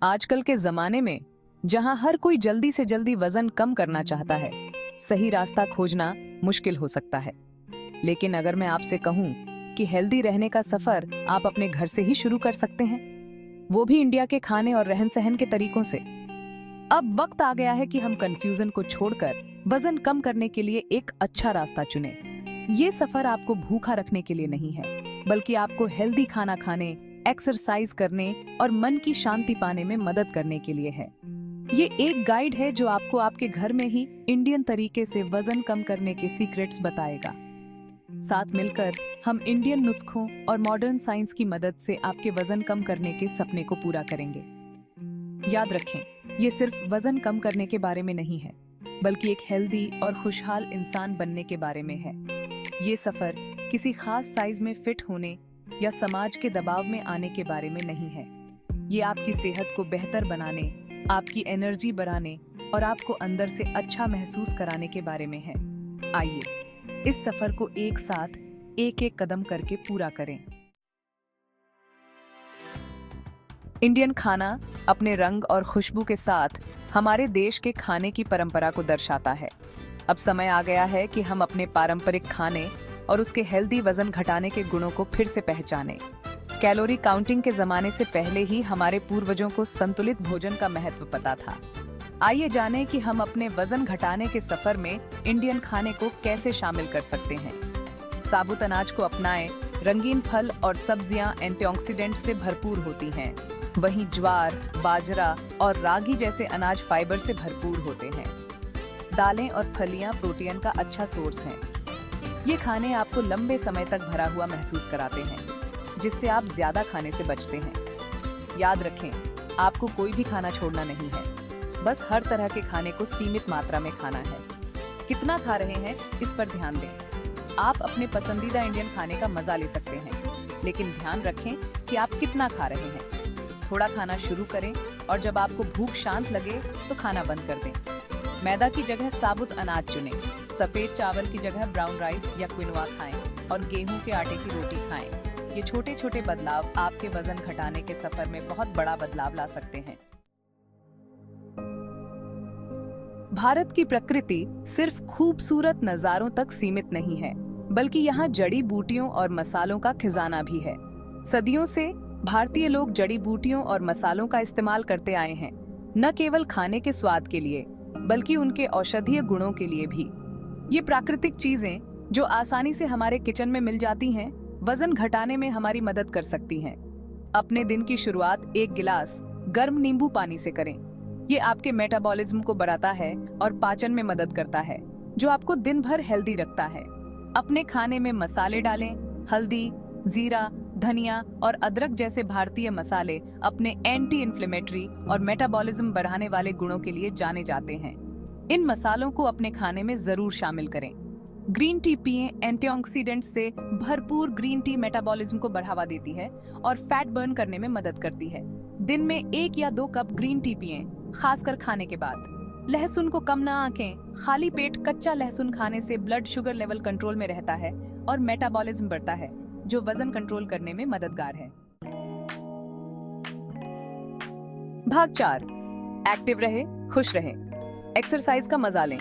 आजकल के जमाने में जहां हर कोई जल्दी से जल्दी वजन कम करना चाहता है, सही रास्ता खोजना मुश्किल हो सकता है। लेकिन अगर मैं आपसे कहूं कि हेल्दी रहने का सफर आप अपने घर से ही शुरू कर सकते हैं, वो भी इंडिया के खाने और रहन सहन के तरीकों से। अब वक्त आ गया है कि हम कंफ्यूजन को छोड़कर वजन कम करने के लिए एक अच्छा रास्ता चुनें। ये सफर आपको भूखा रखने के लिए नहीं है, बल्कि आपको हेल्दी खाना खाने, एक्सरसाइज करने और मन की शांति पाने में मदद करने के लिए है। ये एक गाइड है जो आपको आपके घर में ही इंडियन तरीके से वजन कम करने के सीक्रेट्स बताएगा। साथ मिलकर हम इंडियन नुस्खों और मॉडर्न साइंस की मदद से आपके वजन कम करने के सपने को पूरा करेंगे। याद रखें, ये सिर्फ वजन कम करने के बारे में नहीं है, बल्कि एक हेल्दी और खुशहाल इंसान बनने के बारे में है। ये सफर किसी खास साइज में फिट होने या समाज के दबाव में आने के बारे में नहीं है। ये आपकी सेहत को बेहतर बनाने, आपकी एनर्जी बढ़ाने और आपको अंदर से अच्छा महसूस कराने के बारे में है। आइए इस सफर को एक साथ एक एक कदम करके पूरा करें। इंडियन खाना अपने रंग और खुशबू के साथ हमारे देश के खाने की परंपरा को दर्शाता है। अब समय आ गया है कि हम अपने पारंपरिक खाने और उसके हेल्दी वजन घटाने के गुणों को फिर से पहचानें। कैलोरी काउंटिंग के जमाने से पहले ही हमारे पूर्वजों को संतुलित भोजन का महत्व पता था। आइए जानें कि हम अपने वजन घटाने के सफर में इंडियन खाने को कैसे शामिल कर सकते हैं। साबुत अनाज को अपनाएं। रंगीन फल और सब्जियां एंटीऑक्सीडेंट से भरपूर होती हैं। वहीं ज्वार, बाजरा और रागी जैसे अनाज फाइबर से भरपूर होते हैं। दालें और फलियां प्रोटीन का अच्छा सोर्स हैं। ये खाने आपको लंबे समय तक भरा हुआ महसूस कराते हैं, जिससे आप ज्यादा खाने से बचते हैं। याद रखें, आपको कोई भी खाना छोड़ना नहीं है, बस हर तरह के खाने को सीमित मात्रा में खाना है। कितना खा रहे हैं, इस पर ध्यान दें। आप अपने पसंदीदा इंडियन खाने का मजा ले सकते हैं, लेकिन ध्यान रखें कि आप कितना खा रहे हैं। थोड़ा खाना शुरू करें और जब आपको भूख शांत लगे तो खाना बंद कर दें। मैदा की जगह साबुत अनाज चुनें। सफेद चावल की जगह ब्राउन राइस या क्विनोआ खाएं और गेहूं के आटे की रोटी खाएं। ये छोटे छोटे बदलाव आपके वजन घटाने के सफर में बहुत बड़ा बदलाव ला सकते हैं। भारत की प्रकृति सिर्फ खूबसूरत नजारों तक सीमित नहीं है, बल्कि यहाँ जड़ी बूटियों और मसालों का खजाना भी है। सदियों से भारतीय लोग जड़ी बूटियों और मसालों का इस्तेमाल करते आए हैं, न केवल खाने के स्वाद के लिए, बल्कि उनके औषधीय गुणों के लिए भी। ये प्राकृतिक चीजें जो आसानी से हमारे किचन में मिल जाती हैं, वजन घटाने में हमारी मदद कर सकती हैं। अपने दिन की शुरुआत एक गिलास गर्म नींबू पानी से करें। ये आपके मेटाबॉलिज्म को बढ़ाता है और पाचन में मदद करता है, जो आपको दिन भर हेल्दी रखता है। अपने खाने में मसाले डालें। हल्दी, जीरा, धनिया और अदरक जैसे भारतीय मसाले अपने एंटी इन्फ्लेमेटरी और मेटाबॉलिज्म बढ़ाने वाले गुणों के लिए जाने जाते हैं। इन मसालों को अपने खाने में जरूर शामिल करें। ग्रीन टी पिएं। एंटीऑक्सीडेंट से भरपूर ग्रीन टी मेटाबॉलिज्म को बढ़ावा देती है और फैट बर्न करने में मदद करती है। दिन में 1 या 2 कप ग्रीन टी पिएं, खासकर खाने के बाद। लहसुन को कम न आंकें। खाली पेट कच्चा लहसुन खाने से ब्लड शुगर लेवल कंट्रोल में रहता है और मेटाबॉलिज्म बढ़ता है, जो वजन कंट्रोल करने में मददगार है। भाग 4, एक्टिव रहे, खुश रहे। एक्सरसाइज का मजा लें।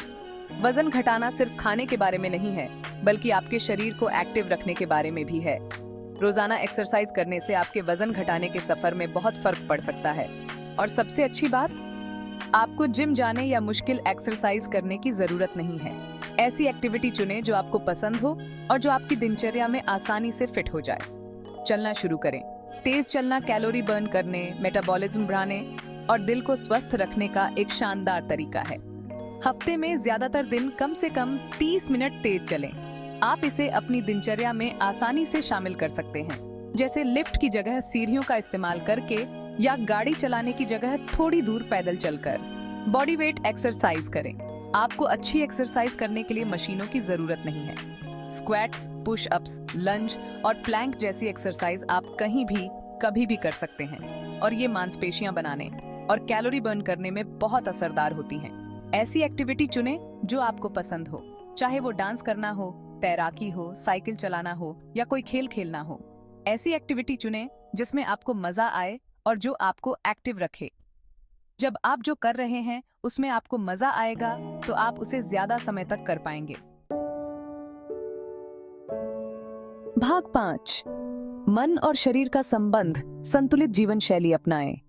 वजन घटाना सिर्फ खाने के बारे में नहीं है, बल्कि आपके शरीर को एक्टिव रखने के बारे में भी है। रोजाना एक्सरसाइज करने से आपके वजन घटाने के सफर में बहुत फर्क पड़ सकता है। और सबसे अच्छी बात, आपको जिम जाने या मुश्किल एक्सरसाइज करने की जरूरत नहीं है। ऐसी एक्टिविटी चुनें जो आपको पसंद हो और जो आपकी दिनचर्या में आसानी से फिट हो जाए। चलना शुरू करें। तेज चलना कैलोरी बर्न करने, मेटाबॉलिज्म बढ़ाने और दिल को स्वस्थ रखने का एक शानदार तरीका है। हफ्ते में ज्यादातर दिन कम से कम 30 मिनट तेज चलें। आप इसे अपनी दिनचर्या में आसानी से शामिल कर सकते हैं, जैसे लिफ्ट की जगह सीढ़ियों का इस्तेमाल करके या गाड़ी चलाने की जगह थोड़ी दूर पैदल चलकर। बॉडी वेट एक्सरसाइज करें। आपको अच्छी एक्सरसाइज करने के लिए मशीनों की जरूरत नहीं है। स्क्वैट्स, पुश अप्स, लंज और प्लैंक जैसी एक्सरसाइज आप कहीं भी कभी भी कर सकते हैं और ये मांसपेशियां बनाने और कैलोरी बर्न करने में बहुत असरदार होती हैं। ऐसी एक्टिविटी चुनें जो आपको पसंद हो, चाहे वो डांस करना हो, तैराकी हो, साइकिल चलाना हो या कोई खेल खेलना हो। ऐसी एक्टिविटी चुनें जिसमें आपको मजा आए और जो आपको एक्टिव रखे। जब आप जो कर रहे हैं उसमें आपको मजा आएगा तो आप उसे ज्यादा समय तक कर पाएंगे। भाग 5, मन और शरीर का संबंध, संतुलित जीवन शैली अपनाएं।